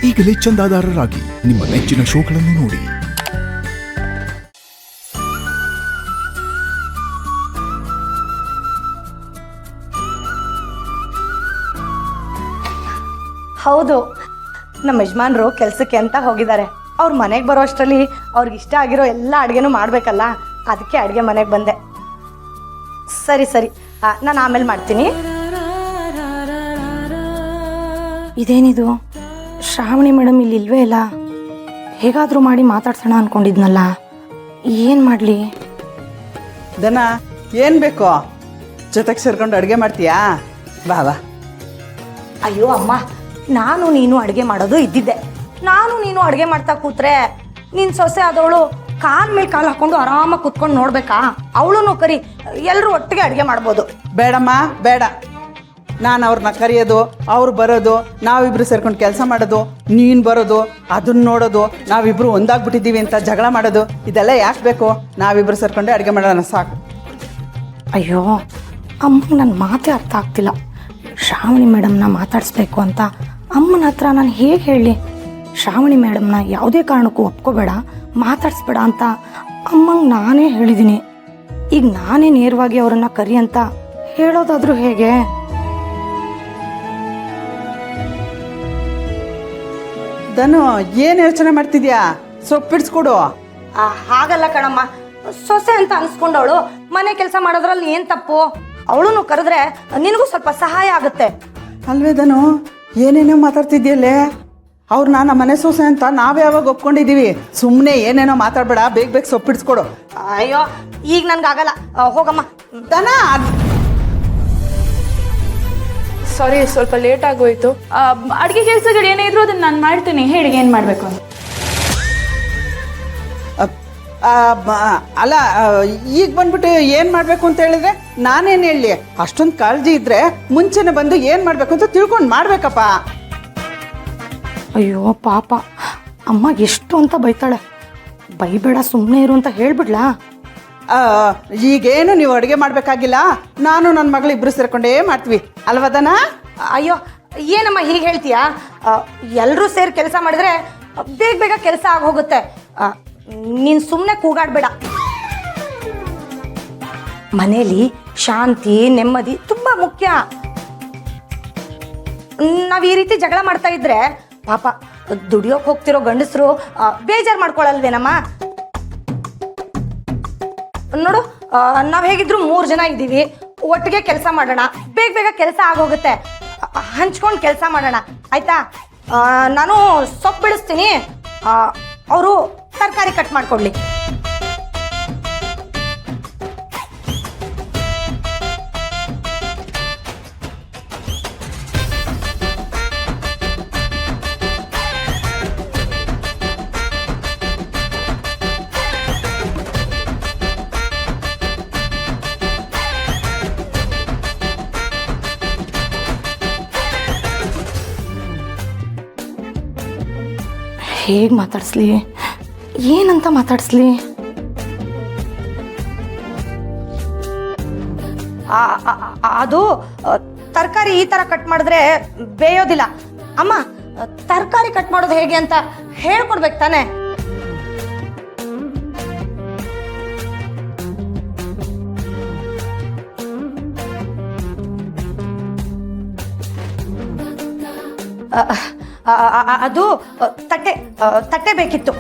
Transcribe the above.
ಈಗಲೇ ಚಂದಾದಾರರಾಗಿ ನಿಮ್ಮ ನೆಚ್ಚಿನ ಶೋಗಳನ್ನು ನೋಡಿ. ಹೌದು, ನಮ್ಮ ಯಜಮಾನ್ರು ಕೆಲಸಕ್ಕೆ ಅಂತ ಹೋಗಿದ್ದಾರೆ. ಅವ್ರ ಮನೆಗೆ ಬರೋ ಅಷ್ಟರಲ್ಲಿ ಅವ್ರಿಗೆ ಇಷ್ಟ ಆಗಿರೋ ಎಲ್ಲ ಅಡುಗೆನೂ ಮಾಡಬೇಕಲ್ಲ, ಅದಕ್ಕೆ ಅಡುಗೆ ಮನೆಗೆ ಬಂದೆ. ಸರಿ ಸರಿ, ನಾನು ಆಮೇಲೆ ಮಾಡ್ತೀನಿ. ಇದೇನಿದು, ಶ್ರಾವಣಿ ಮೇಡಮ್ ಇಲ್ಲಿ ಇಲ್ವೇ ಇಲ್ಲ. ಹೇಗಾದರೂ ಮಾಡಿ ಮಾತಾಡ್ಸೋಣ ಅಂದ್ಕೊಂಡಿದ್ನಲ್ಲ, ಏನು ಮಾಡಲಿ? ದನ ಏನು ಬೇಕೋ ಜೊತೆಗೆ ಸೇರ್ಕೊಂಡು ಅಡುಗೆ ಮಾಡ್ತೀಯಾ? ಬಾ ಬಾ. ಅಯ್ಯೋ ಅಮ್ಮ, ನಾನು ನೀನು ಅಡುಗೆ ಮಾಡೋದು ಇದ್ದಿದ್ದೆ. ನಾನು ನೀನು ಅಡುಗೆ ಮಾಡ್ತಾ ಕೂತ್ರೆ ನಿನ್ನ ಸೊಸೆ ಆದವಳು ಕಾಲ್ ಮೇಲೆ ಕಾಲು ಹಾಕೊಂಡು ಆರಾಮಾಗಿ ಕೂತ್ಕೊಂಡು ನೋಡ್ಬೇಕಾ? ಅವಳು ಕರಿ, ಎಲ್ಲರೂ ಒಟ್ಟಿಗೆ ಅಡುಗೆ ಮಾಡ್ಬೋದು. ಬೇಡಮ್ಮ ಬೇಡ, ನಾನು ಅವ್ರನ್ನ ಕರೆಯೋದು, ಅವ್ರು ಬರೋದು, ನಾವಿಬ್ರು ಸೇರ್ಕೊಂಡು ಕೆಲಸ ಮಾಡೋದು, ನೀನು ಬರೋದು, ಅದನ್ನ ನೋಡೋದು, ನಾವಿಬ್ರು ಒಂದಾಗ್ಬಿಟ್ಟಿದ್ದೀವಿ ಅಂತ ಜಗಳ ಮಾಡೋದು, ಇದೆಲ್ಲ ಯಾಕೆ ಬೇಕು? ನಾವಿಬ್ರು ಸೇರ್ಕೊಂಡೆ ಅಡುಗೆ ಮಾಡೋಣ ಸಾಕು. ಅಯ್ಯೋ ಅಮ್ಮ, ನನ್ನ ಮಾತೇ ಅರ್ಥ ಆಗ್ತಿಲ್ಲ. ಶ್ರಾವಣಿ ಮೇಡಮ್ನ ಮಾತಾಡಿಸ್ಬೇಕು ಅಂತ ಅಮ್ಮನ ಹತ್ರ ನಾನು ಹೇಗೆ ಹೇಳಲಿ? ಶ್ರಾವಣಿ ಮೇಡಮ್ನ ಯಾವುದೇ ಕಾರಣಕ್ಕೂ ಒಪ್ಕೋಬೇಡ, ಮಾತಾಡಿಸ್ಬೇಡ ಅಂತ ಅಮ್ಮಂಗೆ ನಾನೇ ಹೇಳಿದ್ದೀನಿ. ಈಗ ನಾನೇ ನೇರವಾಗಿ ಅವರನ್ನು ಕರಿ ಅಂತ ಹೇಳೋದಾದ್ರೂ ಹೇಗೆ? ಧನು, ಏನು ಯೋಚನೆ ಮಾಡ್ತಿದ್ಯಾ? ಸೊಪ್ಪಿಡ್ಸ್ಕೊಡು. ಹಾಗಲ್ಲ ಕಣಮ್ಮ, ಸೊಸೆ ಅಂತ ಅನ್ಸ್ಕೊಂಡವಳು ಮನೆ ಕೆಲಸ ಮಾಡೋದ್ರಲ್ಲಿ ಏನು ತಪ್ಪು? ಅವಳನ್ನು ಕರೆದ್ರೆ ನಿನಗೂ ಸ್ವಲ್ಪ ಸಹಾಯ ಆಗುತ್ತೆ ಅಲ್ವೇ ಧನು? ಏನೇನೋ ಮಾತಾಡ್ತಿದ್ಯಲ್ಲೇ. ಅವ್ರು ನಮ್ಮ ಮನೆ ಸೊಸೆ ಅಂತ ನಾವೇ ಯಾವಾಗ ಒಪ್ಕೊಂಡಿದ್ದೀವಿ. ಸುಮ್ಮನೆ ಏನೇನೋ ಮಾತಾಡಬೇಡ, ಬೇಗ ಬೇಗ ಸೊಪ್ಪಿಡ್ಸ್ಕೊಡು. ಅಯ್ಯೋ ಈಗ ನನ್ಗಾಗಲ್ಲ, ಹೋಗಮ್ಮ. ದನ, ಸಾರಿ, ಸ್ವಲ್ಪ ಲೇಟ್ ಆಗೋಯ್ತು. ಅಡುಗೆ ಕೆಲಸಗಳು ಏನೇ ಇದ್ರು ಅದನ್ನ ನಾನು ಮಾಡ್ತೀನಿ. ಹೇಳಿ, ಏನು ಮಾಡಬೇಕು ಅಂತ? ಅಲ್ಲ, ಈಗ ಬಂದ್ಬಿಟ್ಟು ಏನು ಮಾಡಬೇಕು ಅಂತ ಹೇಳಿದ್ರೆ ನಾನೇನು ಹೇಳಲಿ? ಅಷ್ಟೊಂದು ಕಾಳಜಿ ಇದ್ರೆ ಮುಂಚೆನೆ ಬಂದು ಏನು ಮಾಡಬೇಕು ಅಂತ ತಿಳ್ಕೊಂಡು ಮಾಡ್ಬೇಕಪ್ಪ. ಅಯ್ಯೋ ಪಾಪ, ಅಮ್ಮ ಎಷ್ಟು ಅಂತ ಬೈತಾಳೆ. ಬೈಬೇಡ, ಸುಮ್ಮನೆ ಇರು ಅಂತ ಹೇಳ್ಬಿಡ್ಲಾ? ಈಗೇನು ನೀವು ಅಡುಗೆ ಮಾಡಬೇಕಾಗಿಲ್ಲ, ನಾನು ನನ್ನ ಮಗಳು ಇಬ್ಬರು ಸೇರ್ಕೊಂಡೇ ಮಾಡ್ತೀವಿ ಅಲ್ವದನ? ಅಯ್ಯೋ ಏನಮ್ಮ ಹೀಗೆ ಹೇಳ್ತೀಯಾ? ಎಲ್ಲರೂ ಸೇರಿ ಕೆಲಸ ಮಾಡಿದ್ರೆ ಬೇಗ ಬೇಗ ಕೆಲಸ ಆಗೋಗುತ್ತೆ. ನೀನು ಸುಮ್ಮನೆ ಕೂಗಾಡಬೇಡ. ಮನೇಲಿ ಶಾಂತಿ ನೆಮ್ಮದಿ ತುಂಬ ಮುಖ್ಯ. ನಾವು ಈ ರೀತಿ ಜಗಳ ಮಾಡ್ತಾ ಇದ್ರೆ ಪಾಪ ದುಡಿಯೋಕೆ ಹೋಗ್ತಿರೋ ಗಂಡಸರು ಬೇಜಾರು ಮಾಡ್ಕೊಳಲ್ವೇನಮ್ಮ? ನೋಡು, ನಾವು ಹೇಗಿದ್ರು 3 ಜನ ಇದ್ದೀವಿ, ಒಟ್ಟಿಗೆ ಕೆಲಸ ಮಾಡೋಣ, ಬೇಗ ಬೇಗ ಕೆಲಸ ಆಗೋಗುತ್ತೆ. ಹಂಚ್ಕೊಂಡು ಕೆಲಸ ಮಾಡೋಣ, ಆಯ್ತಾ? ನಾನು ಸೊಪ್ಪು ಬಿಡಿಸ್ತೀನಿ, ಅವರು ತರಕಾರಿ ಕಟ್ ಮಾಡ್ಕೊಡ್ಲಿ. ಹೇಗೆ ಮಾತಾಡಿಸ್ಲಿ? ಏನಂತ ಮಾತಾಡಿಸ್ಲಿ? ಅದು ತರಕಾರಿ ಈ ಥರ ಕಟ್ ಮಾಡಿದ್ರೆ ಬೇಯೋದಿಲ್ಲ. ಅಮ್ಮ, ತರಕಾರಿ ಕಟ್ ಮಾಡೋದು ಹೇಗೆ ಅಂತ ಹೇಳ್ಕೊಡ್ಬೇಕು ತಾನೆ? ಅದು ತಟ್ಟೆ ಬೇಕಿತ್ತು.